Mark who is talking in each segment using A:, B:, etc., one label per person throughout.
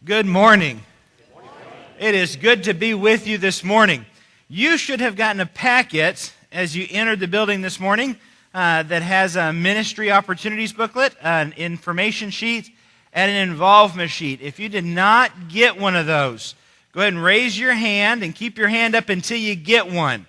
A: Good morning. It is good to be with you this morning. You should have gotten a packet as you entered the building this morning that has a ministry opportunities booklet, an information sheet, and an involvement sheet. If you did not get one of those, go ahead and raise your hand and keep your hand up until you get one.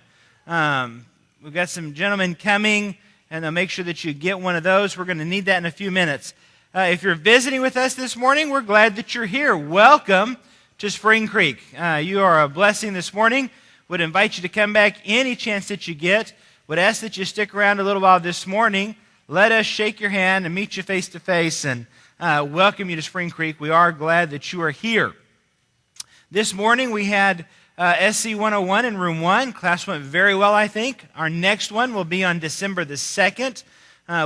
A: We've got some gentlemen coming, and they'll make sure that you get one of those. We're going to need that in a few minutes. If you're visiting with us this morning, we're glad that you're here. Welcome to Spring Creek. You are a blessing this morning. Would invite you to come back any chance that you get. Would ask that you stick around a little while this morning. Let us shake your hand and meet you face to face and welcome you to Spring Creek. We are glad that you are here. This morning we had SC 101 in room 1. Class went very well, I think. Our next one will be on December the 2nd,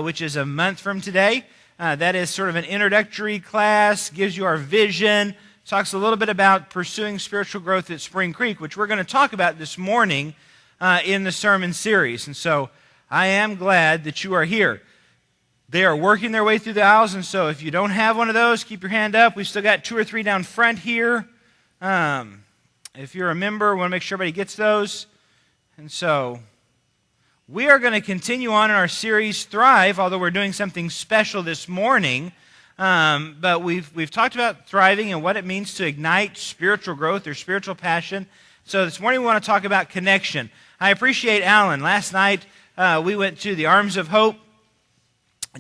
A: which is a month from today. That is sort of an introductory class, gives you our vision, talks a little bit about pursuing spiritual growth at Spring Creek, which we're going to talk about this morning in the sermon series. And so I am glad that you are here. They are working their way through the aisles, and so if you don't have one of those, keep your hand up. We've still got 2 or 3 down front here. If you're a member, we want to make sure everybody gets those. And so we are going to continue on in our series, Thrive, although we're doing something special this morning. But we've talked about thriving and what it means to ignite spiritual growth or spiritual passion. So this morning we want to talk about connection. I appreciate Alan. Last night we went to the Arms of Hope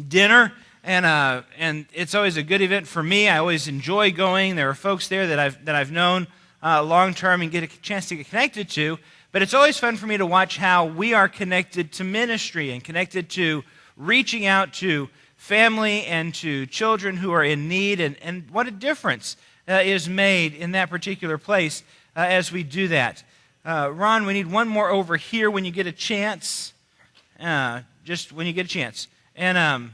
A: dinner, and it's always a good event for me. I always enjoy going. There are folks there that I've known long term and get a chance to get connected to. But it's always fun for me to watch how we are connected to ministry and connected to reaching out to family and to children who are in need, and what a difference is made in that particular place as we do that. Ron, we need one more over here when you get a chance. Just when you get a chance. And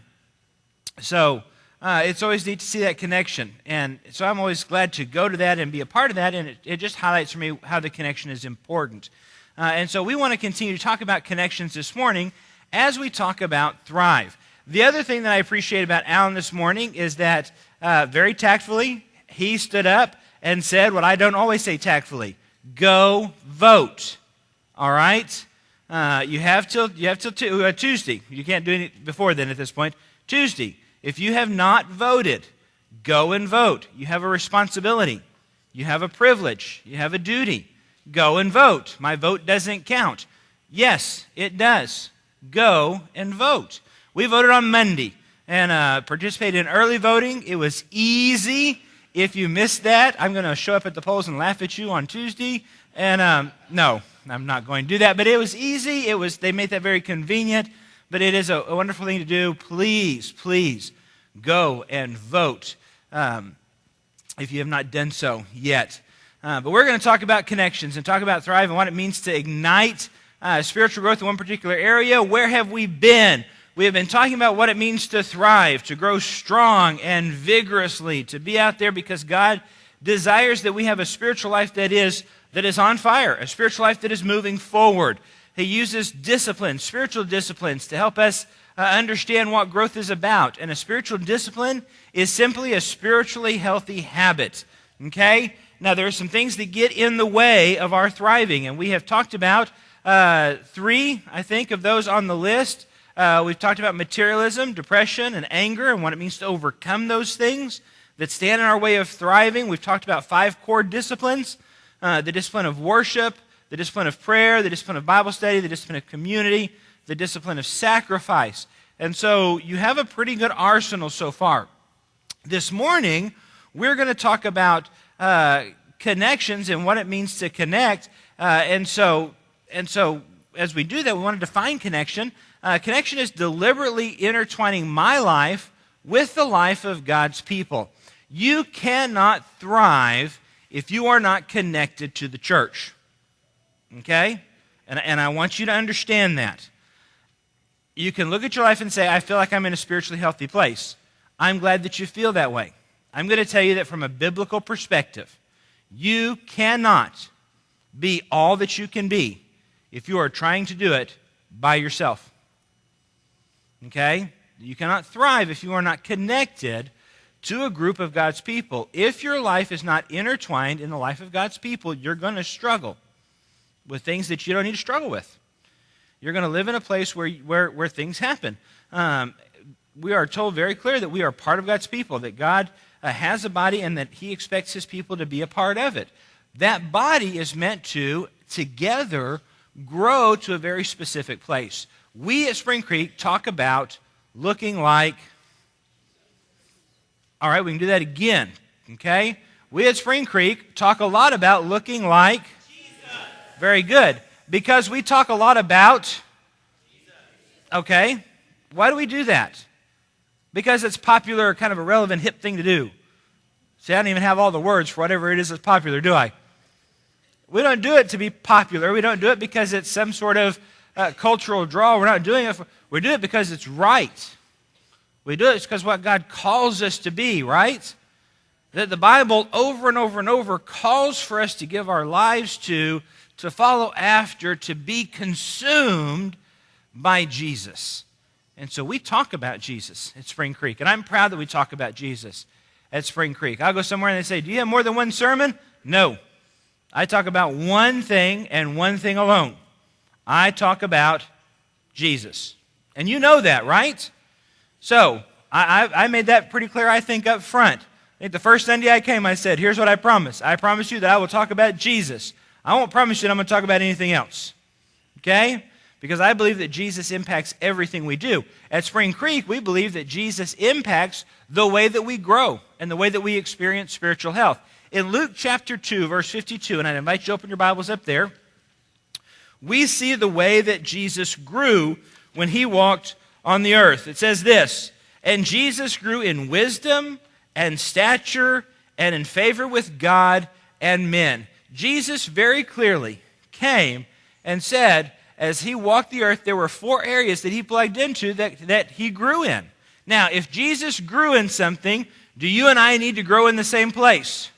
A: so it's always neat to see that connection. And so I'm always glad to go to that and be a part of that, and it just highlights for me how the connection is important. And so we want to continue to talk about connections this morning as we talk about Thrive. The other thing that I appreciate about Alan this morning is that very tactfully, he stood up and said what I don't always say tactfully: go vote. All right? You have till Tuesday. You can't do it before then at this point. Tuesday. If you have not voted, go and vote. You have a responsibility. You have a privilege. You have a duty. Go and vote. My vote doesn't count. Yes, it does. Go and vote. We voted on Monday and participated in early voting. It was easy. If you missed that, I'm going to show up at the polls and laugh at you on Tuesday. And no, I'm not going to do that. But it was easy. They made that very convenient. But it is a wonderful thing to do. Please, please go and vote if you have not done so yet. But we're going to talk about connections and talk about Thrive and what it means to ignite spiritual growth in one particular area. Where have we been? We have been talking about what it means to thrive, to grow strong and vigorously, to be out there because God desires that we have a spiritual life that is on fire, a spiritual life that is moving forward. He uses disciplines, spiritual disciplines, to help us understand what growth is about. And a spiritual discipline is simply a spiritually healthy habit. Okay? Now, there are some things that get in the way of our thriving, and we have talked about 3, I think, of those on the list. We've talked about materialism, depression, and anger, and what it means to overcome those things that stand in our way of thriving. We've talked about 5 core disciplines: the discipline of worship, the discipline of prayer, the discipline of Bible study, the discipline of community, the discipline of sacrifice. And so you have a pretty good arsenal so far. This morning, we're going to talk about connections and what it means to connect. And so as we do that, we want to define connection. Connection is deliberately intertwining my life with the life of God's people. You cannot thrive if you are not connected to the church. Okay? And I want you to understand that. You can look at your life and say, I feel like I'm in a spiritually healthy place. I'm glad that you feel that way. I'm going to tell you that from a biblical perspective, you cannot be all that you can be if you are trying to do it by yourself. Okay? You cannot thrive if you are not connected to a group of God's people. If your life is not intertwined in the life of God's people, you're going to struggle with things that you don't need to struggle with. You're going to live in a place where things happen. We are told very clear that we are part of God's people, that God has a body and that he expects his people to be a part of it. That body is meant to, together, grow to a very specific place. We at Spring Creek talk about looking like... All right, we can do that again, okay? We at Spring Creek talk a lot about looking like... Jesus. Very good. Because we talk a lot about... Jesus. Okay, why do we do that? Because it's popular, kind of a relevant, hip thing to do. See, I don't even have all the words for whatever it is that's popular, do I? We don't do it to be popular. We don't do it because it's some sort of cultural draw. We're not doing it. We do it because it's right. We do it because what God calls us to be, right? That the Bible over and over and over calls for us to give our lives to follow after, to be consumed by Jesus. And so we talk about Jesus at Spring Creek, and I'm proud that we talk about Jesus at Spring Creek. I'll go somewhere and they say, do you have more than one sermon? No. I talk about one thing and one thing alone. I talk about Jesus. And you know that, right? So, I made that pretty clear, I think, up front. I think the first Sunday I came, I said, here's what I promise. I promise you that I will talk about Jesus. I won't promise you that I'm going to talk about anything else. Okay? Because I believe that Jesus impacts everything we do. At Spring Creek, we believe that Jesus impacts the way that we grow and the way that we experience spiritual health. In Luke chapter 2, verse 52, and I invite you to open your Bibles up there, we see the way that Jesus grew when he walked on the earth. It says this, and Jesus grew in wisdom and stature and in favor with God and men. Jesus very clearly came and said, as he walked the earth, there were 4 areas that he plugged into that he grew in. Now, if Jesus grew in something, do you and I need to grow in the same place?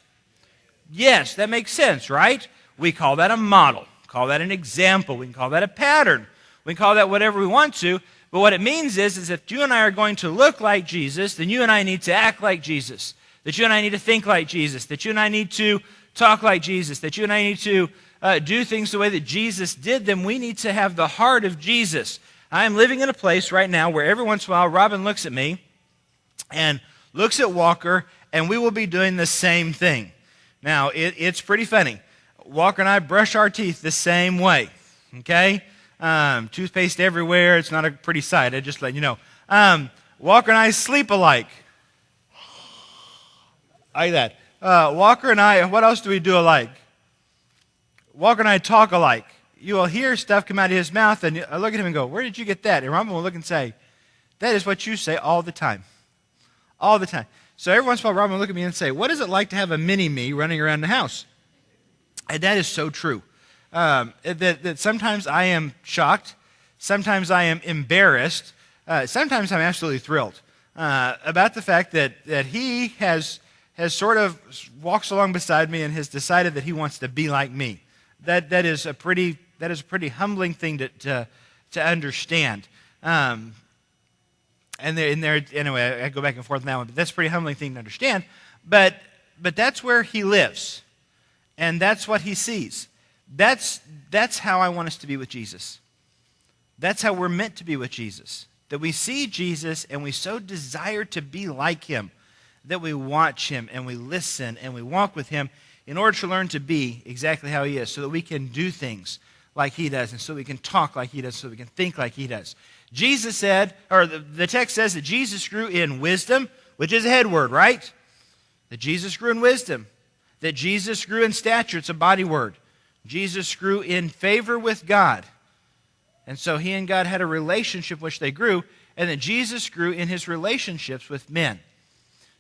A: Yes, that makes sense, right? We call that a model, call that an example, we can call that a pattern, we can call that whatever we want to, but what it means is if you and I are going to look like Jesus, then you and I need to act like Jesus, that you and I need to think like Jesus, that you and I need to talk like Jesus, that you and I need to do things the way that Jesus did them. We need to have the heart of Jesus. I am living in a place right now where every once in a while Robin looks at me and looks at Walker, and we will be doing the same thing. Now, it's pretty funny. Walker and I brush our teeth the same way, okay? Toothpaste everywhere. It's not a pretty sight. I just let you know. Walker and I sleep alike. Like that. Walker and I, what else do we do alike? Walker and I talk alike. You will hear stuff come out of his mouth, and I look at him and go, where did you get that? And Robin will look and say, that is what you say all the time. All the time. So every once in a while, Robin will look at me and say, what is it like to have a mini-me running around the house? And that is so true. That sometimes I am shocked, sometimes I am embarrassed, sometimes I'm absolutely thrilled about the fact that he has sort of walks along beside me and has decided that he wants to be like me. That is a pretty humbling thing to understand. And anyway, I go back and forth on that one, but that's a pretty humbling thing to understand. But that's where he lives, and that's what he sees. That's how I want us to be with Jesus. That's how we're meant to be with Jesus. That we see Jesus and we so desire to be like him that we watch him and we listen and we walk with him in order to learn to be exactly how he is, so that we can do things like he does, and so we can talk like he does, so we can think like he does. Jesus said, or the text says that Jesus grew in wisdom, which is a head word, right? That Jesus grew in wisdom. That Jesus grew in stature, it's a body word. Jesus grew in favor with God. And so he and God had a relationship which they grew, and that Jesus grew in his relationships with men.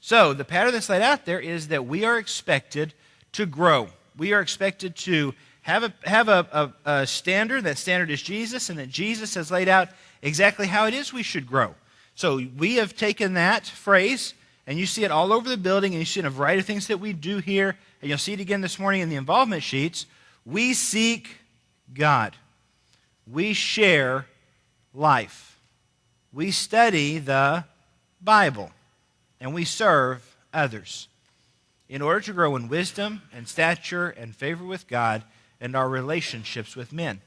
A: So the pattern that's laid out there is that we are expected to grow. We are expected to have a standard. That standard is Jesus, and that Jesus has laid out exactly how it is we should grow. So we have taken that phrase, and you see it all over the building, and you see it in a variety of things that we do here, and you'll see it again this morning in the involvement sheets. We seek God. We share life. We study the Bible. And we serve others in order to grow in wisdom and stature and favor with God and our relationships with men.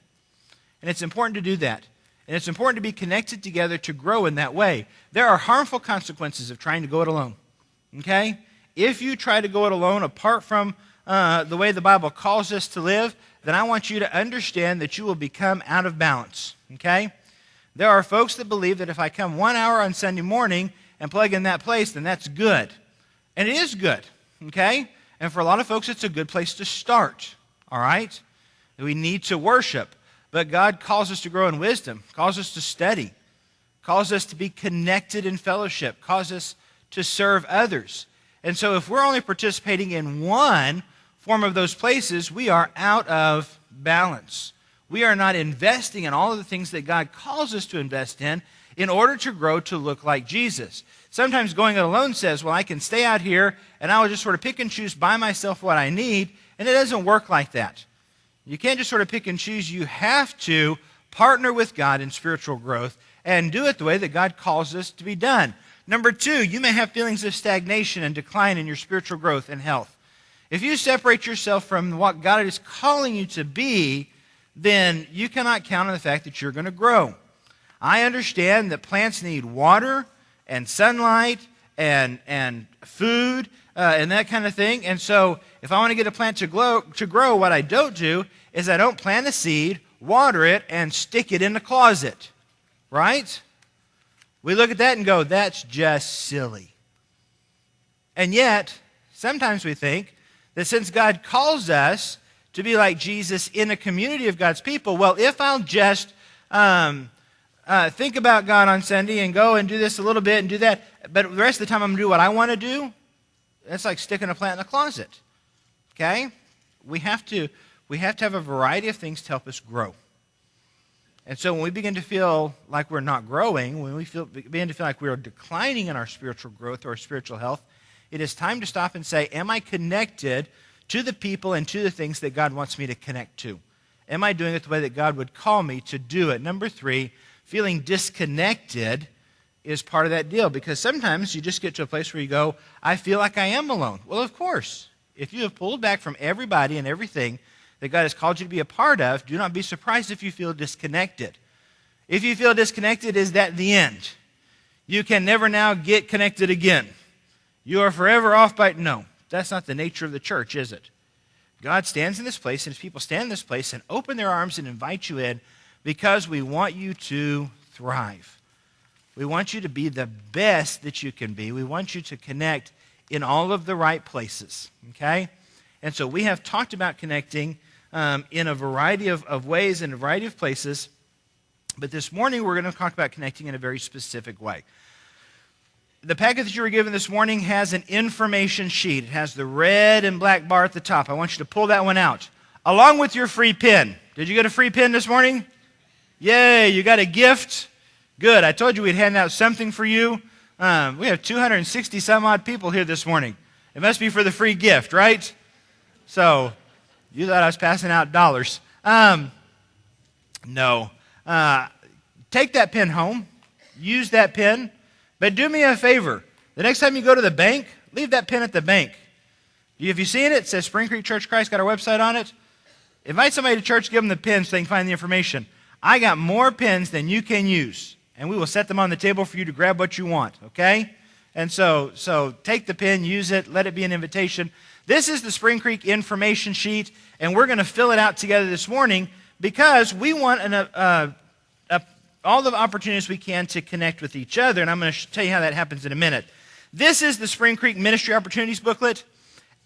A: And it's important to do that. And it's important to be connected together to grow in that way. There are harmful consequences of trying to go it alone. Okay? If you try to go it alone apart from the way the Bible calls us to live, then I want you to understand that you will become out of balance. Okay? There are folks that believe that if I come 1 hour on Sunday morning and plug in that place, then that's good. And it is good. Okay? And for a lot of folks, it's a good place to start. All right? We need to worship. But God calls us to grow in wisdom, calls us to study, calls us to be connected in fellowship, calls us to serve others. And so if we're only participating in one form of those places, we are out of balance. We are not investing in all of the things that God calls us to invest in order to grow to look like Jesus. Sometimes going it alone says, well, I can stay out here and I will just sort of pick and choose by myself what I need, and it doesn't work like that. You can't just sort of pick and choose. You have to partner with God in spiritual growth and do it the way that God calls us to be done. Number two, you may have feelings of stagnation and decline in your spiritual growth and health. If you separate yourself from what God is calling you to be, then you cannot count on the fact that you're going to grow. I understand that plants need water and sunlight and food and that kind of thing. And so if I want to get a plant to grow, what I don't do is I don't plant a seed, water it, and stick it in the closet. Right? We look at that and go, that's just silly. And yet, sometimes we think that since God calls us to be like Jesus in a community of God's people, well, if I'll just think about God on Sunday and go and do this a little bit and do that, but the rest of the time I'm going to do what I want to do, that's like sticking a plant in the closet. Okay? We have to have a variety of things to help us grow. And so when we begin to feel like we're not growing, when we begin to feel like we're declining in our spiritual growth or our spiritual health, it is time to stop and say, am I connected to the people and to the things that God wants me to connect to? Am I doing it the way that God would call me to do it? Number three, feeling disconnected is part of that deal, because sometimes you just get to a place where you go, I feel like I am alone. Well, of course, if you have pulled back from everybody and everything that God has called you to be a part of, do not be surprised if you feel disconnected. If you feel disconnected, is that the end? You can never now get connected again. You are forever off by... No, that's not the nature of the church, is it? God stands in this place, and his people stand in this place and open their arms and invite you in because we want you to thrive. We want you to be the best that you can be. We want you to connect in all of the right places, okay? And so we have talked about connecting in a variety of ways, in a variety of places, but this morning we're going to talk about connecting in a very specific way. The packet that you were given this morning has an information sheet. It has the red and black bar at the top. I want you to pull that one out, along with your free pen. Did you get a free pen this morning? Yay, you got a gift. Good. I told you we'd hand out something for you. We have 260 some odd people here this morning. It must be for the free gift, right? So, you thought I was passing out dollars. No. Take that pen home. Use that pen. But do me a favor. The next time you go to the bank, leave that pen at the bank. Have you seen it? It says Spring Creek Church Christ, got our website on it. Invite somebody to church, give them the pen so they can find the information. I got more pens than you can use, and we will set them on the table for you to grab what you want, okay? And so take the pen, use it, let it be an invitation. This is the Spring Creek information sheet, and we're going to fill it out together this morning because we want all the opportunities we can to connect with each other, and I'm going to tell you how that happens in a minute. This is the Spring Creek Ministry Opportunities booklet.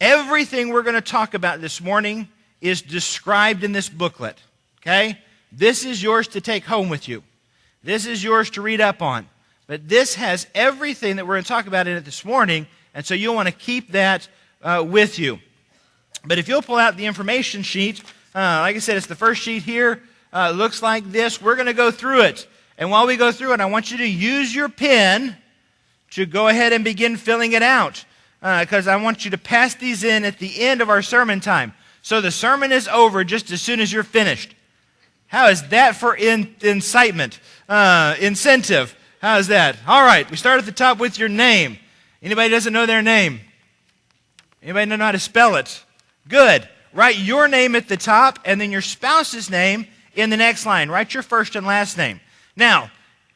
A: Everything we're going to talk about this morning is described in this booklet, okay? This is yours to take home with you. This is yours to read up on. But this has everything that we're going to talk about in it this morning, and so you'll want to keep that with you. But if you'll pull out the information sheet, like I said, it's the first sheet here. It looks like this. We're going to go through it. And while we go through it, I want you to use your pen to go ahead and begin filling it out, because I want you to pass these in at the end of our sermon time. So the sermon is over just as soon as you're finished. How is that for incitement? Incentive. How is that? All right, we start at the top with your name. Anybody doesn't know their name? Anybody know how to spell it? Good. Write your name at the top and then your spouse's name in the next line. Write your first and last name. Now,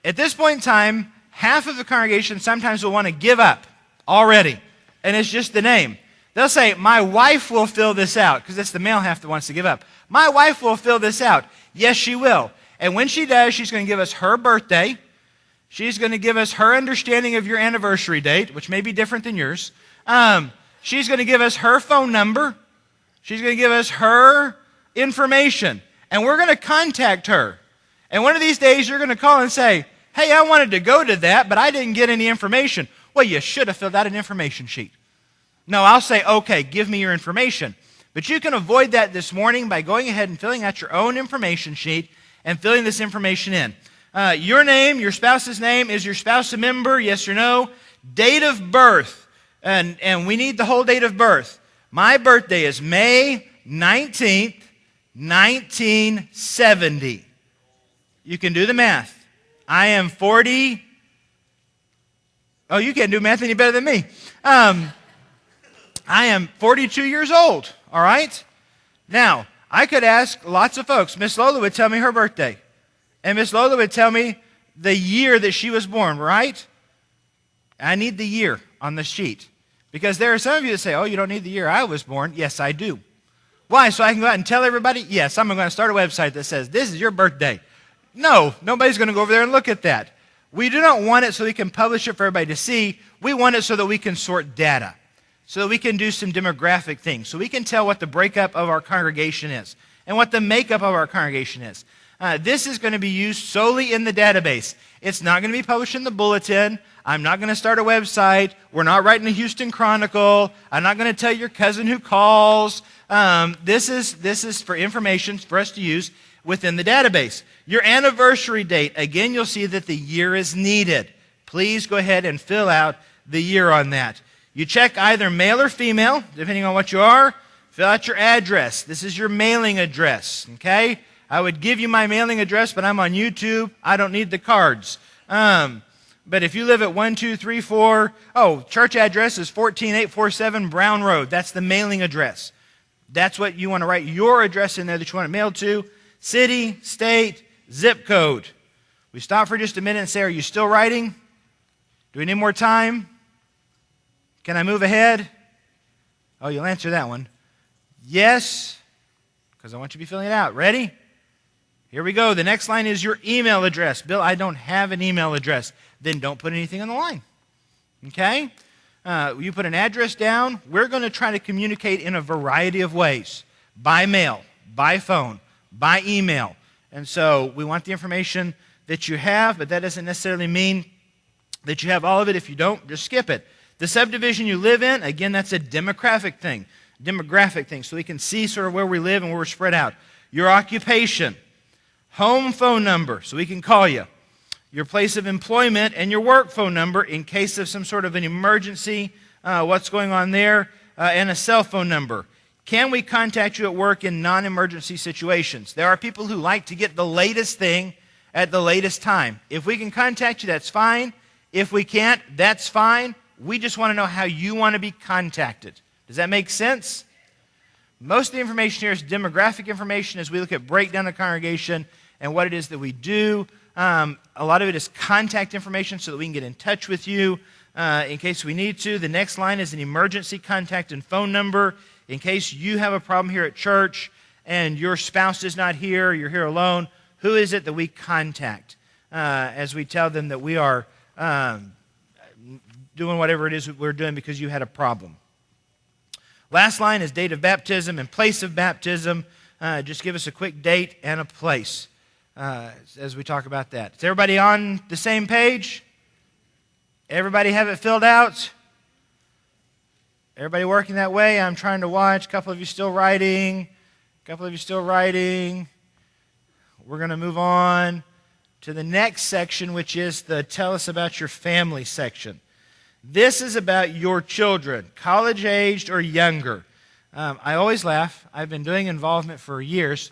A: at this point in time, half of the congregation sometimes will want to give up already, and it's just the name. They'll say, my wife will fill this out, because it's the male half that wants to give up. My wife will fill this out. Yes, she will. And when she does, she's going to give us her birthday. She's going to give us her understanding of your anniversary date, which may be different than yours. She's going to give us her phone number. She's going to give us her information. And we're going to contact her. And one of these days, you're going to call and say, hey, I wanted to go to that, but I didn't get any information. Well, you should have filled out an information sheet. No, I'll say, okay, give me your information. But you can avoid that this morning by going ahead and filling out your own information sheet and filling this information in. Your name, your spouse's name, is your spouse a member, yes or no? Date of birth, and we need the whole date of birth. My birthday is May 19th, 1970. You can do the math. I am 40. Oh, you can't do math any better than me. I am 42 years old, all right? Now, I could ask lots of folks. Miss Lola would tell me her birthday. And Miss Lola would tell me the year that she was born, right? I need the year on the sheet. Because there are some of you that say, oh, you don't need the year I was born. Yes, I do. Why? So I can go out and tell everybody? Yes, I'm going to start a website that says, this is your birthday. No, nobody's going to go over there and look at that. We do not want it so we can publish it for everybody to see. We want it so that we can sort data, so that we can do some demographic things, so we can tell what the breakup of our congregation is and what the makeup of our congregation is. This is going to be used solely in the database. It's not going to be published in the bulletin. I'm not going to start a website. We're not writing a Houston Chronicle. I'm not going to tell your cousin who calls. This is for information for us to use within the database. Your anniversary date, again, you'll see that the year is needed. Please go ahead and fill out the year on that. You check either male or female, depending on what you are. Fill out your address. This is your mailing address, okay? I would give you my mailing address, but I'm on YouTube. I don't need the cards. But if you live at 1234, church address is 14847 Brown Road. That's the mailing address. That's what you want to write your address in there that you want it mailed to. City, state, zip code. We stop for just a minute and say, are you still writing? Do we need more time? Can I move ahead? Oh, you'll answer that one. Yes, because I want you to be filling it out. Ready? Here we go. The next line is your email address. Bill, I don't have an email address. Then don't put anything on the line. Okay? You put an address down. We're going to try to communicate in a variety of ways. By mail, by phone, by email. And so we want the information that you have, but that doesn't necessarily mean that you have all of it. If you don't, just skip it. The subdivision you live in, again, that's a demographic thing, so we can see sort of where we live and where we're spread out. Your occupation, home phone number, so we can call you. Your place of employment and your work phone number in case of some sort of an emergency, what's going on there, and a cell phone number. Can we contact you at work in non-emergency situations? There are people who like to get the latest thing at the latest time. If we can contact you, that's fine. If we can't, that's fine. We just want to know how you want to be contacted. Does that make sense? Most of the information here is demographic information as we look at breakdown of congregation and what it is that we do. A lot of it is contact information so that we can get in touch with you in case we need to. The next line is an emergency contact and phone number in case you have a problem here at church and your spouse is not here, you're here alone. Who is it that we contact as we tell them that we are doing whatever it is we're doing because you had a problem? Last line is date of baptism and place of baptism. Just give us a quick date and a place as we talk about that. Is everybody on the same page? Everybody have it filled out? Everybody working that way? I'm trying to watch. A couple of you still writing. We're going to move on to the next section, which is the tell us about your family section. This is about your children, college-aged or younger. I always laugh. I've been doing involvement for years.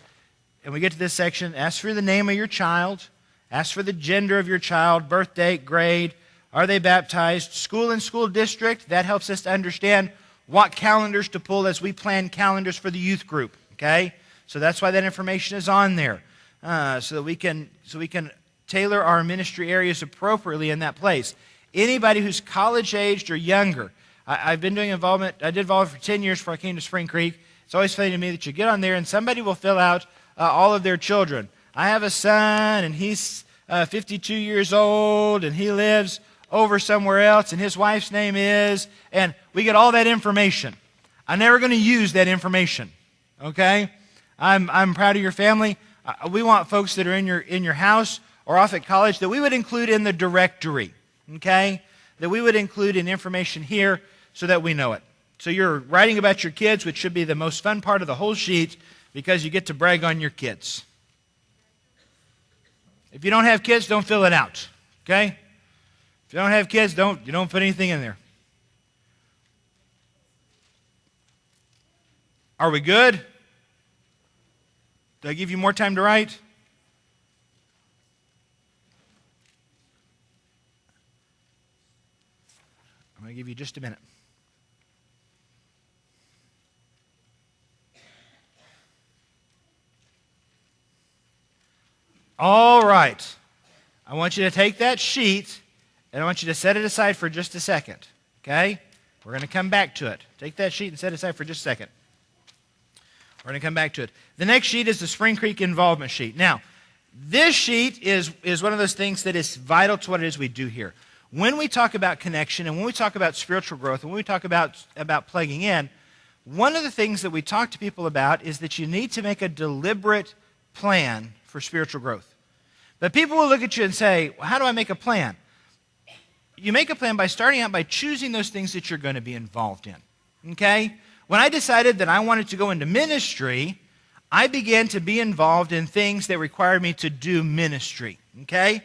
A: And we get to this section, ask for the name of your child, ask for the gender of your child, birth date, grade, are they baptized, school and school district. That helps us to understand what calendars to pull as we plan calendars for the youth group, okay? So that's why that information is on there, so that we can tailor our ministry areas appropriately in that place. Anybody who's college-aged or younger, I've been doing involvement. I did involvement for 10 years before I came to Spring Creek. It's always funny to me that you get on there and somebody will fill out all of their children. I have a son, and he's 52 years old, and he lives over somewhere else, and his wife's name is, and we get all that information. I'm never going to use that information, okay? I'm proud of your family. We want folks that are in your house or off at college that we would include in the directory, okay? That we would include in information here so that we know it. So you're writing about your kids, which should be the most fun part of the whole sheet, because you get to brag on your kids. If you don't have kids, don't fill it out, okay? If you don't have kids, don't put anything in there. Are we good? Did I give you more time to write? I'm going to give you just a minute. All right. I want you to take that sheet, and I want you to set it aside for just a second, okay? We're going to come back to it. Take that sheet and set it aside for just a second. We're going to come back to it. The next sheet is the Spring Creek involvement sheet. Now, this sheet is one of those things that is vital to what it is we do here. When we talk about connection and when we talk about spiritual growth and when we talk about plugging in, one of the things that we talk to people about is that you need to make a deliberate plan for spiritual growth. But people will look at you and say, well, how do I make a plan? You make a plan by starting out by choosing those things that you're going to be involved in, okay? When I decided that I wanted to go into ministry, I began to be involved in things that required me to do ministry, okay?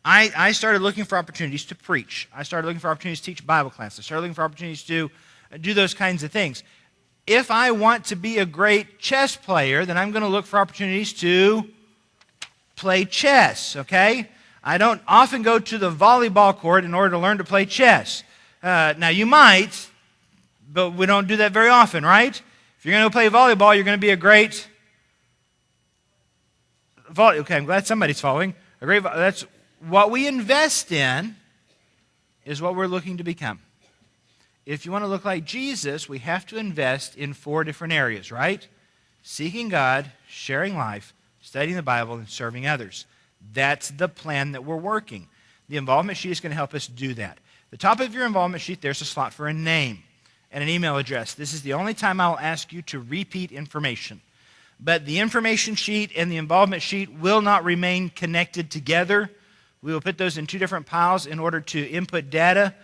A: I started looking for opportunities to preach. I started looking for opportunities to teach Bible class. I started looking for opportunities to do those kinds of things. If I want to be a great chess player, then I'm going to look for opportunities to play chess, okay? I don't often go to the volleyball court in order to learn to play chess. Now, you might, but we don't do that very often, right? If you're going to play volleyball, you're going to be a great okay, I'm glad somebody's following. That's what we invest in is what we're looking to become. If you want to look like Jesus, we have to invest in 4 different areas, right? Seeking God, sharing life, studying the Bible, and serving others. That's the plan that we're working. The involvement sheet is going to help us do that. The top of your involvement sheet, there's a slot for a name and an email address. This is the only time I'll ask you to repeat information. But the information sheet and the involvement sheet will not remain connected together. We will put those in 2 different piles in order to input data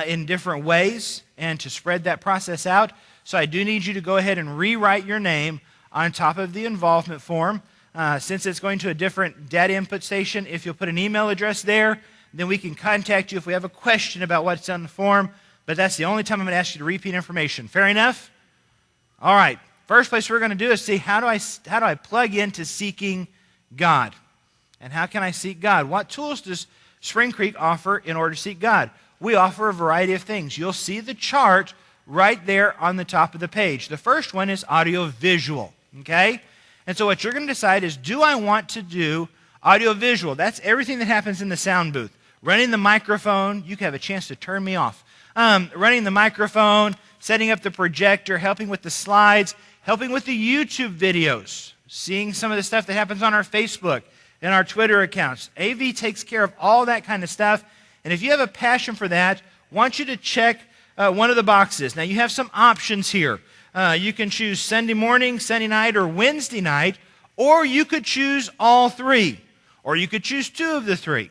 A: in different ways and to spread that process out. So I do need you to go ahead and rewrite your name on top of the involvement form. Since it's going to a different data input station, if you'll put an email address there, then we can contact you if we have a question about what's on the form. But that's the only time I'm going to ask you to repeat information. Fair enough? All right. First place we're going to do is see how do I plug into seeking God? And how can I seek God? What tools does Spring Creek offer in order to seek God? We offer a variety of things. You'll see the chart right there on the top of the page. The first one is audio-visual, okay? And so what you're going to decide is, do I want to do audio-visual? That's everything that happens in the sound booth. Running the microphone, you can have a chance to turn me off. Running the microphone, setting up the projector, helping with the slides, helping with the YouTube videos, seeing some of the stuff that happens on our Facebook and our Twitter accounts. AV takes care of all that kind of stuff. And if you have a passion for that, I want you to check one of the boxes. Now, you have some options here. You can choose Sunday morning, Sunday night, or Wednesday night, or you could choose all 3, or you could choose 2 of the 3.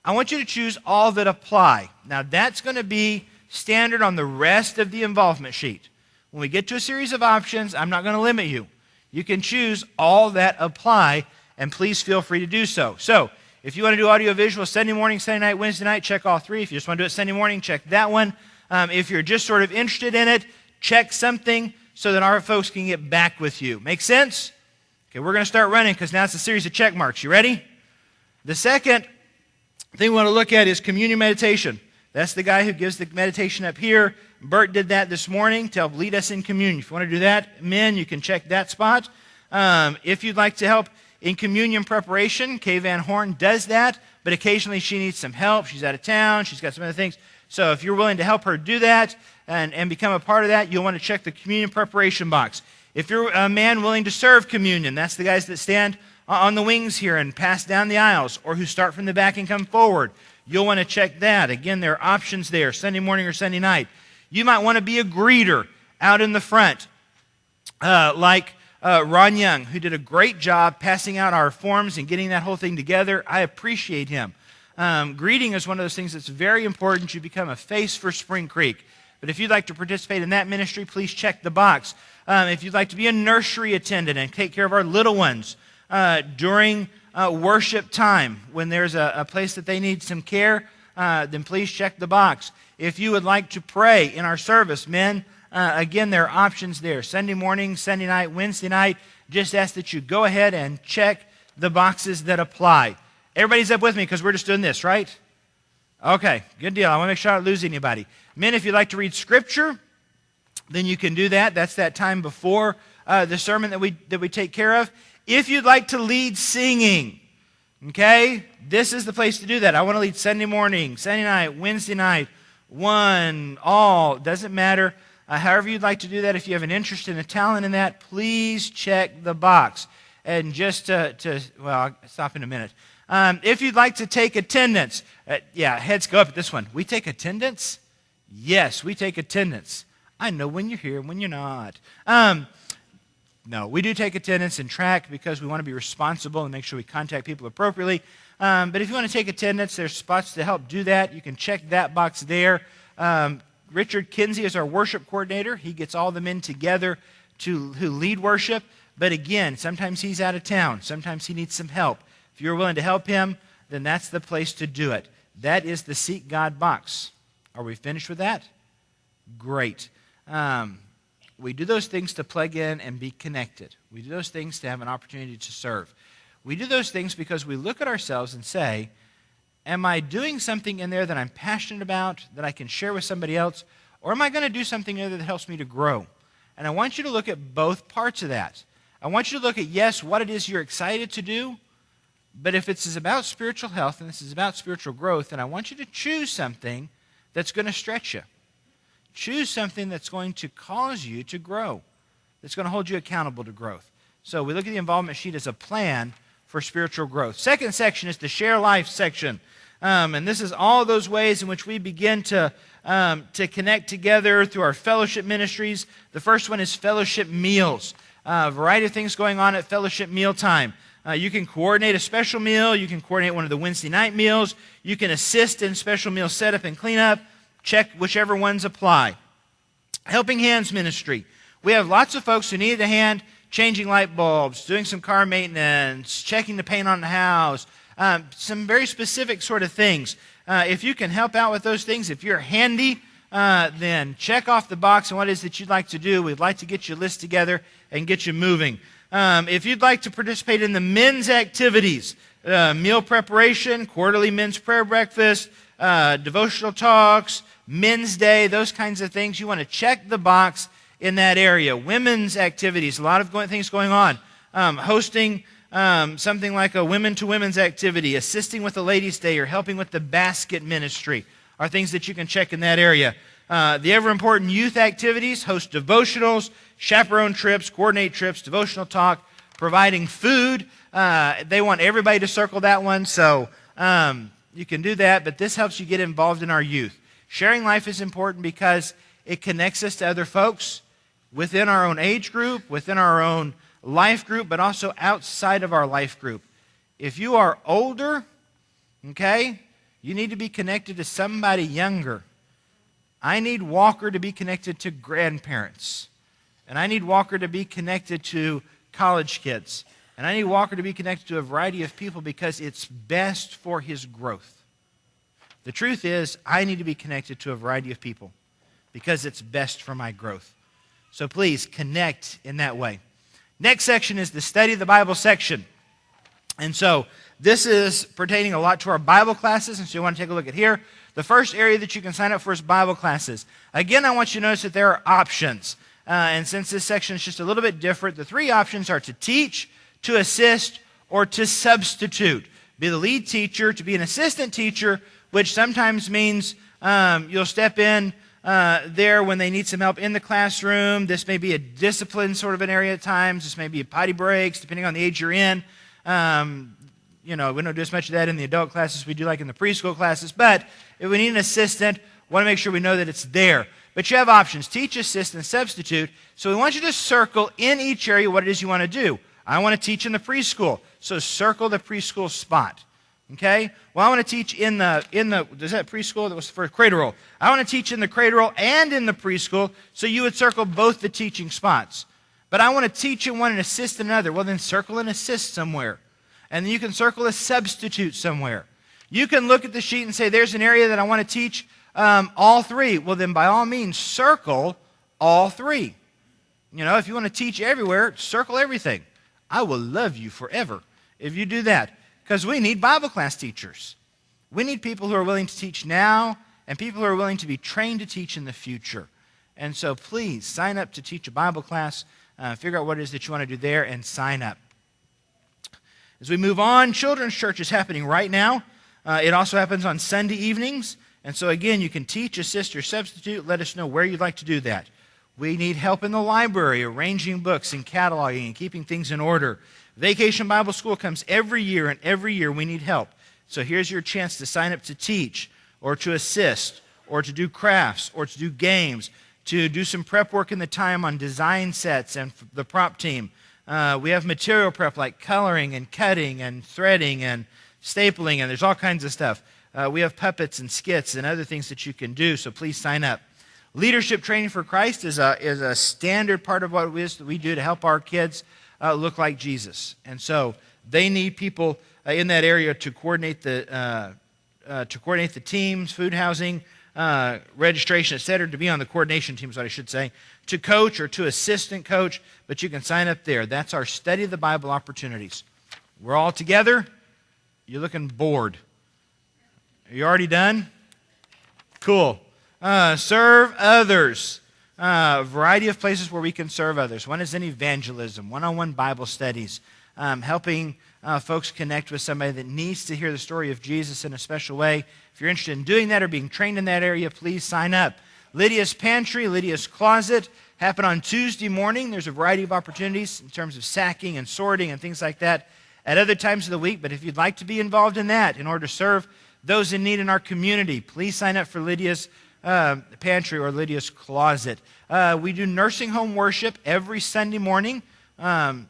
A: I want you to choose all that apply. Now, that's going to be standard on the rest of the involvement sheet. When we get to a series of options, I'm not going to limit you. You can choose all that apply, and please feel free to do so. So, if you want to do audio-visual Sunday morning, Sunday night, Wednesday night, check all 3. If you just want to do it Sunday morning, check that one. If you're just sort of interested in it, check something so that our folks can get back with you. Make sense? Okay, we're going to start running because now it's a series of check marks. You ready? The second thing we want to look at is communion meditation. That's the guy who gives the meditation up here. Bert did that this morning to help lead us in communion. If you want to do that, men, you can check that spot. If you'd like to help in communion preparation, Kay Van Horn does that, but occasionally she needs some help. She's out of town. She's got some other things. So if you're willing to help her do that and become a part of that, you'll want to check the communion preparation box. If you're a man willing to serve communion, that's the guys that stand on the wings here and pass down the aisles, or who start from the back and come forward. You'll want to check that. Again, there are options there, Sunday morning or Sunday night. You might want to be a greeter out in the front, like Ron Young, who did a great job passing out our forms and getting that whole thing together. I appreciate him. Greeting is one of those things that's very important. You become a face for Spring Creek. But if you'd like to participate in that ministry, please check the box. If you'd like to be a nursery attendant and take care of our little ones during worship time, when there's a place that they need some care, then please check the box. If you would like to pray in our service, men, again, there are options there. Sunday morning, Sunday night, Wednesday night. Just ask that you go ahead and check the boxes that apply. Everybody's up with me because we're just doing this, right? Okay, good deal. I want to make sure I don't lose anybody. Men, if you'd like to read Scripture, then you can do that. That's that time before the sermon that we take care of. If you'd like to lead singing, okay, this is the place to do that. I want to lead Sunday morning, Sunday night, Wednesday night, one, all, doesn't matter. However you'd like to do that, if you have an interest and a talent in that, please check the box. And just well, I'll stop in a minute. If you'd like to take attendance, heads go up at this one. We take attendance? Yes, we take attendance. I know when you're here and when you're not. No, we do take attendance and track because we want to be responsible and make sure we contact people appropriately. But if you want to take attendance, there's spots to help do that. You can check that box there. Richard Kinsey is our worship coordinator. He gets all the men together who lead worship. But again, sometimes he's out of town. Sometimes he needs some help. If you're willing to help him, then that's the place to do it. That is the Seek God box. Are we finished with that? Great. We do those things to plug in and be connected. We do those things to have an opportunity to serve. We do those things because we look at ourselves and say, am I doing something in there that I'm passionate about, that I can share with somebody else, or am I going to do something in there that helps me to grow? And I want you to look at both parts of that. I want you to look at, yes, what it is you're excited to do, but if this is about spiritual health and this is about spiritual growth, then I want you to choose something that's going to stretch you. Choose something that's going to cause you to grow, that's going to hold you accountable to growth. So we look at the involvement sheet as a plan for spiritual growth. Second section is the Share Life section. And this is all those ways in which we begin to connect together through our fellowship ministries. The first one is fellowship meals. A variety of things going on at fellowship meal time. You can coordinate a special meal. You can coordinate one of the Wednesday night meals. You can assist in special meal setup and cleanup. Check whichever ones apply. Helping Hands ministry. We have lots of folks who need a hand changing light bulbs, doing some car maintenance, checking the paint on the house, some very specific sort of things. If you can help out with those things, if you're handy, then check off the box on what it is that you'd like to do. We'd like to get your list together and get you moving. If you'd like to participate in the men's activities, meal preparation, quarterly men's prayer breakfast, devotional talks, men's day, those kinds of things, you want to check the box in that area. Women's activities, a lot of things going on. Hosting something like a women to women's activity, assisting with the ladies' day, or helping with the basket ministry are things that you can check in that area. The ever-important youth activities, host devotionals, chaperone trips, coordinate trips, devotional talk, providing food. They want everybody to circle that one, so you can do that, but this helps you get involved in our youth. Sharing life is important because it connects us to other folks within our own age group, within our own life group, but also outside of our life group. If you are older, okay, you need to be connected to somebody younger. I need Walker to be connected to grandparents. And I need Walker to be connected to college kids. And I need Walker to be connected to a variety of people because it's best for his growth. The truth is, I need to be connected to a variety of people because it's best for my growth. So please connect in that way. Next section is the Study of the Bible section. And so this is pertaining a lot to our Bible classes, and so you want to take a look at here. The first area that you can sign up for is Bible classes. Again, I want you to notice that there are options. And since this section is just a little bit different, the three options are to teach, to assist, or to substitute. Be the lead teacher, to be an assistant teacher, which sometimes means you'll step in there when they need some help in the classroom. This may be a discipline sort of an area at times. This may be potty breaks, depending on the age you're in. We don't do as much of that in the adult classes we do like in the preschool classes. But if we need an assistant, we want to make sure we know that it's there. But you have options, teach, assist, and substitute. So we want you to circle in each area what it is you want to do. I want to teach in the preschool, so circle the preschool spot. Okay? Well, I want to teach in the is that preschool? That was for cradle roll. I want to teach in the cradle roll and in the preschool, so you would circle both the teaching spots. But I want to teach in one and assist in another. Well, then circle and assist somewhere. And then you can circle a substitute somewhere. You can look at the sheet and say, there's an area that I want to teach all three. Well, then by all means, circle all three. If you want to teach everywhere, circle everything. I will love you forever if you do that, because we need Bible class teachers. We need people who are willing to teach now and people who are willing to be trained to teach in the future. And so please sign up to teach a Bible class, figure out what it is that you want to do there, and sign up. As we move on, children's church is happening right now. It also happens on Sunday evenings. And so again, you can teach, assist, or substitute. Let us know where you'd like to do that. We need help in the library, arranging books and cataloging and keeping things in order. Vacation Bible School comes every year, and every year we need help. So here's your chance to sign up to teach, or to assist, or to do crafts, or to do games, to do some prep work in the time on design sets and the prop team. We have material prep like coloring and cutting and threading and stapling, and there's all kinds of stuff. We have puppets and skits and other things that you can do, so please sign up. Leadership Training for Christ is a standard part of what it is that we do to help our kids look like Jesus. And so they need people in that area to coordinate the teams, food, housing, registration, etc., to be on the coordination team is what I should say, to coach or to assistant coach, but you can sign up there. That's our Study of the Bible opportunities. We're all together. You're looking bored. Are you already done? Cool. Serve others. A variety of places where we can serve others. One is in evangelism, one-on-one Bible studies, helping folks connect with somebody that needs to hear the story of Jesus in a special way. If you're interested in doing that or being trained in that area, please sign up. Lydia's Pantry, Lydia's Closet happen on Tuesday morning. There's a variety of opportunities in terms of sacking and sorting and things like that at other times of the week. But if you'd like to be involved in that in order to serve those in need in our community, please sign up for Lydia's Pantry or Lydia's Closet. We do nursing home worship every Sunday morning at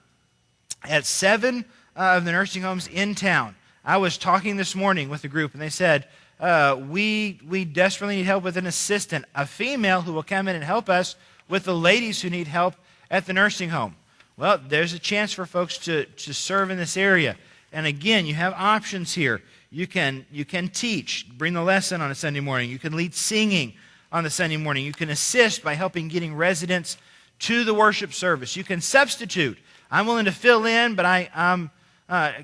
A: 7 of the nursing homes in town. I was talking this morning with a group, and they said, we desperately need help with an assistant, a female who will come in and help us with the ladies who need help at the nursing home. Well, there's a chance for folks to serve in this area. And again, you have options here. You can teach, bring the lesson on a Sunday morning. You can lead singing on the Sunday morning. You can assist by helping getting residents to the worship service. You can substitute. I'm willing to fill in, but I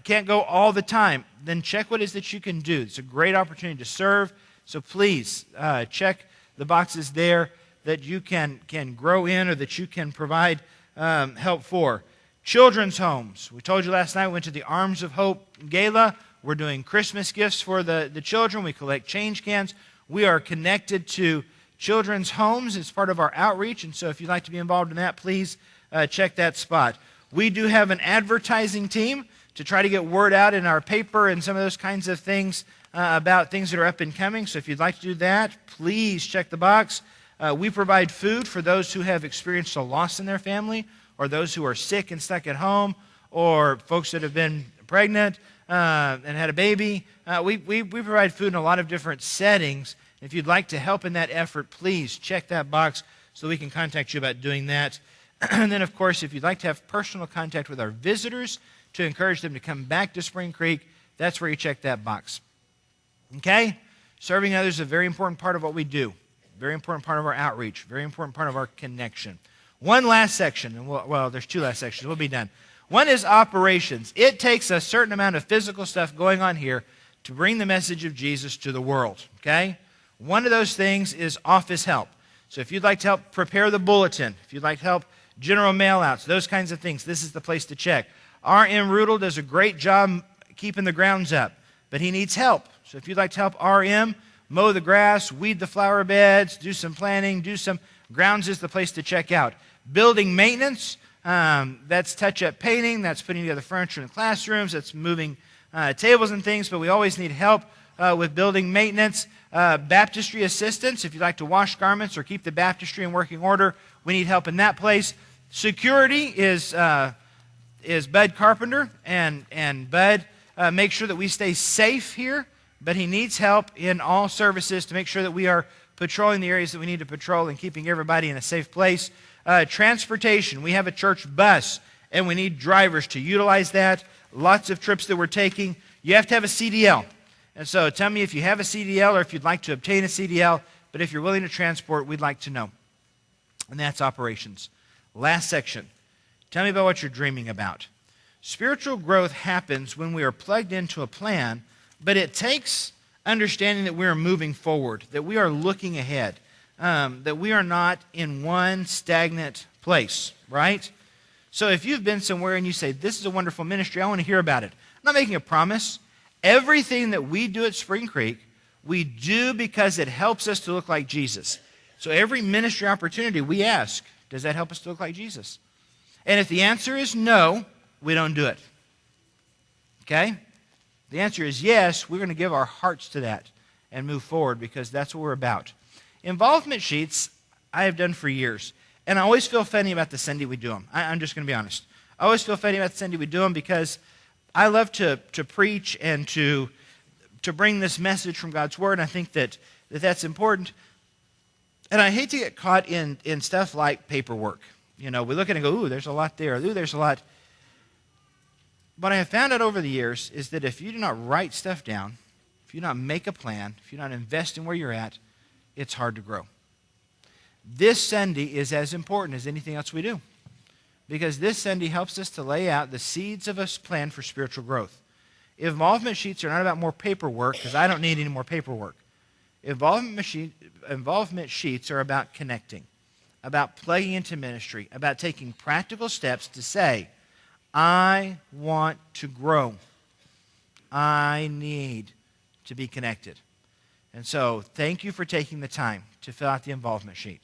A: can't go all the time. Then check what it is that you can do. It's a great opportunity to serve. So please check the boxes there that you can grow in or that you can provide help for. Children's homes. We told you last night we went to the Arms of Hope Gala. We're doing Christmas gifts for the children. We collect change cans. We are connected to children's homes. It's part of our outreach. And so if you'd like to be involved in that, please check that spot. We do have an advertising team to try to get word out in our paper and some of those kinds of things about things that are up and coming. So if you'd like to do that, please check the box. We provide food for those who have experienced a loss in their family, or those who are sick and stuck at home, or folks that have been pregnant and had a baby. We provide food in a lot of different settings. If you'd like to help in that effort, please check that box so we can contact you about doing that. And then, of course, if you'd like to have personal contact with our visitors to encourage them to come back to Spring Creek, that's where you check that box. Okay? Serving others is a very important part of what we do. Very important part of our outreach. Very important part of our connection. One last section, and well, there's two last sections. We'll be done. One is operations. It takes a certain amount of physical stuff going on here to bring the message of Jesus to the world. Okay? One of those things is office help. So if you'd like to help prepare the bulletin, if you'd like to help general mail-outs, those kinds of things, this is the place to check. R.M. Rudel does a great job keeping the grounds up, but he needs help. So if you'd like to help R.M. mow the grass, weed the flower beds, do some planting, grounds is the place to check out. Building maintenance, that's touch-up painting, that's putting together furniture in classrooms, that's moving tables and things, but we always need help with building maintenance. Baptistry assistance, if you'd like to wash garments or keep the baptistry in working order, we need help in that place. Security is Bud Carpenter, and Bud makes sure that we stay safe here, but he needs help in all services to make sure that we are patrolling the areas that we need to patrol and keeping everybody in a safe place. Transportation, we have a church bus, and we need drivers to utilize that. Lots of trips that we're taking. You have to have a CDL. And so tell me if you have a CDL or if you'd like to obtain a CDL, but if you're willing to transport, we'd like to know. And that's operations. Last section. Tell me about what you're dreaming about. Spiritual growth happens when we are plugged into a plan, but it takes understanding that we are moving forward, that we are looking ahead, that we are not in one stagnant place, right? So if you've been somewhere and you say, this is a wonderful ministry, I want to hear about it. I'm not making a promise. Everything that we do at Spring Creek, we do because it helps us to look like Jesus. So every ministry opportunity we ask, does that help us to look like Jesus? And if the answer is no, we don't do it. Okay? The answer is yes, we're going to give our hearts to that and move forward because that's what we're about. Involvement sheets I have done for years. And I always feel funny about the Sunday we do them. I'm just going to be honest. I always feel funny about the Sunday we do them because I love to preach and to bring this message from God's Word. And I think that's important. And I hate to get caught in stuff like paperwork. You know, we look at it and go, ooh, there's a lot there. Ooh, there's a lot. What I have found out over the years is that if you do not write stuff down, if you do not make a plan, if you do not invest in where you're at, it's hard to grow. This Sunday is as important as anything else we do. Because this Sunday helps us to lay out the seeds of a plan for spiritual growth. Involvement sheets are not about more paperwork, because I don't need any more paperwork. Involvement sheets are about connecting, about plugging into ministry, about taking practical steps to say, I want to grow. I need to be connected. And so, thank you for taking the time to fill out the involvement sheet.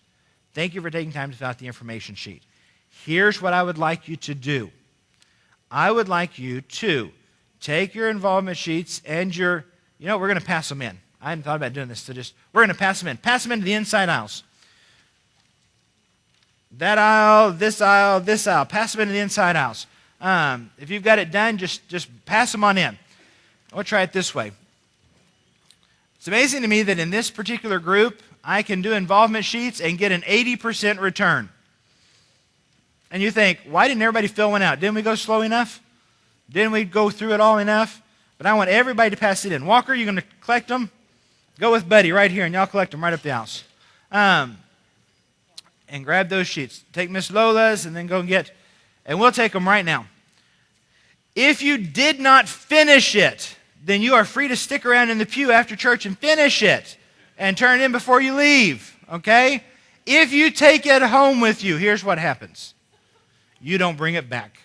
A: Thank you for taking time to fill out the information sheet. Here's what I would like you to do. I would like you to take your involvement sheets and we're going to pass them in. I hadn't thought about doing this, so we're going to pass them in. Pass them into the inside aisles. That aisle, this aisle, this aisle. Pass them into the inside aisles. If you've got it done, just pass them on in. I'll try it this way. It's amazing to me that in this particular group, I can do involvement sheets and get an 80% return. And you think, why didn't everybody fill one out? Didn't we go slow enough? Didn't we go through it all enough? But I want everybody to pass it in. Walker, you're going to collect them? Go with Buddy right here, and y'all collect them right up the house. And grab those sheets. Take Miss Lola's and then go and get, and we'll take them right now. If you did not finish it, then you are free to stick around in the pew after church and finish it and turn it in before you leave, okay? If you take it home with you, here's what happens. You don't bring it back.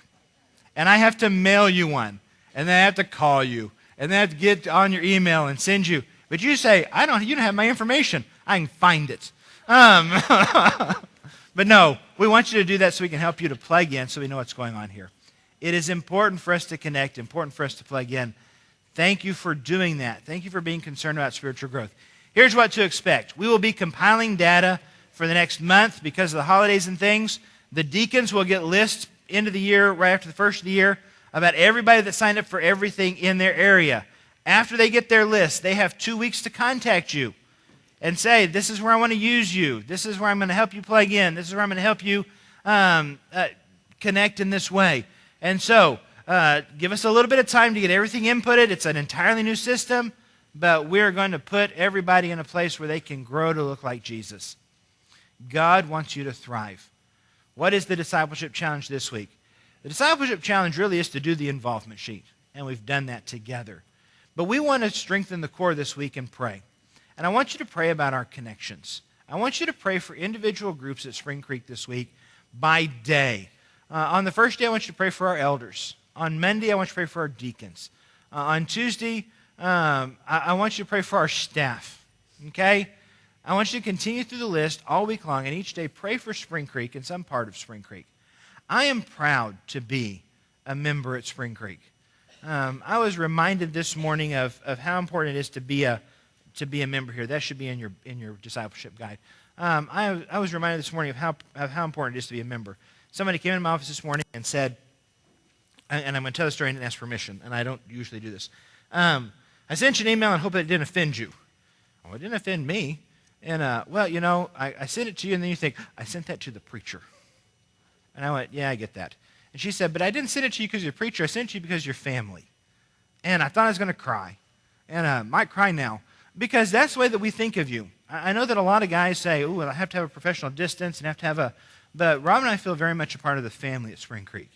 A: And I have to mail you one. And then I have to call you. And then I have to get on your email and send you. But you say, you don't have my information. I can find it. But no, we want you to do that so we can help you to plug in so we know what's going on here. It is important for us to connect, important for us to plug in. Thank you for doing that. Thank you for being concerned about spiritual growth. Here's what to expect. We will be compiling data for the next month because of the holidays and things. The deacons will get lists into the year, right after the first of the year, about everybody that signed up for everything in their area. After they get their list, they have 2 weeks to contact you and say, this is where I want to use you. This is where I'm going to help you plug in. This is where I'm going to help you connect in this way. And so, give us a little bit of time to get everything inputted. It's an entirely new system, but we're going to put everybody in a place where they can grow to look like Jesus. God wants you to thrive. What is the discipleship challenge this week? The discipleship challenge really is to do the involvement sheet, and we've done that together. But we want to strengthen the core this week and pray. And I want you to pray about our connections. I want you to pray for individual groups at Spring Creek this week by day. On the first day, I want you to pray for our elders. On Monday, I want you to pray for our deacons. On Tuesday, I want you to pray for our staff. Okay? I want you to continue through the list all week long, and each day pray for Spring Creek and some part of Spring Creek. I am proud to be a member at Spring Creek. I was reminded this morning of how important it is to be a member here. That should be in your discipleship guide. I was reminded this morning of how important it is to be a member. Somebody came into my office this morning and said, and I'm going to tell the story and ask permission, and I don't usually do this. I sent you an email and hope it didn't offend you. Well, it didn't offend me. And, I sent it to you, and then you think, I sent that to the preacher. And I went, yeah, I get that. And she said, but I didn't send it to you because you're a preacher. I sent it to you because you're family. And I thought I was going to cry. And I might cry now. Because that's the way that we think of you. I know that a lot of guys say, ooh, I have to have a professional distance and have to have But Rob and I feel very much a part of the family at Spring Creek.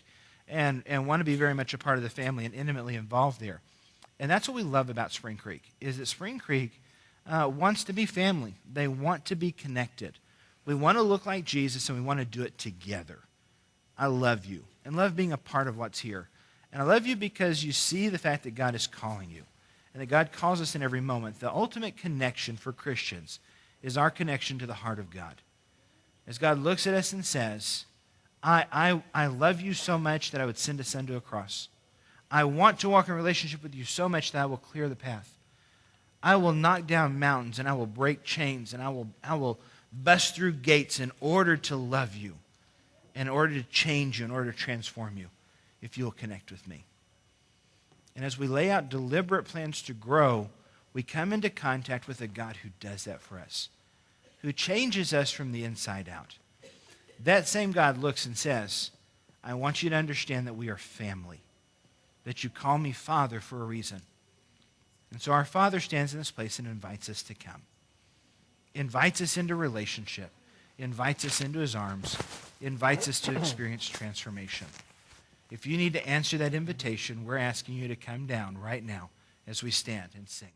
A: And want to be very much a part of the family and intimately involved there. And that's what we love about Spring Creek, is that Spring Creek wants to be family. They want to be connected. We want to look like Jesus, and we want to do it together. I love you and love being a part of what's here. And I love you because you see the fact that God is calling you and that God calls us in every moment. The ultimate connection for Christians is our connection to the heart of God. As God looks at us and says, I love you so much that I would send a son to a cross. I want to walk in relationship with you so much that I will clear the path. I will knock down mountains and I will break chains and I will bust through gates in order to love you, in order to change you, in order to transform you, if you will connect with me. And as we lay out deliberate plans to grow, we come into contact with a God who does that for us, who changes us from the inside out. That same God looks and says, I want you to understand that we are family, that you call me Father for a reason. And so our Father stands in this place and invites us to come. Invites us into relationship. Invites us into his arms. Invites us to experience transformation. If you need to answer that invitation, we're asking you to come down right now as we stand and sing.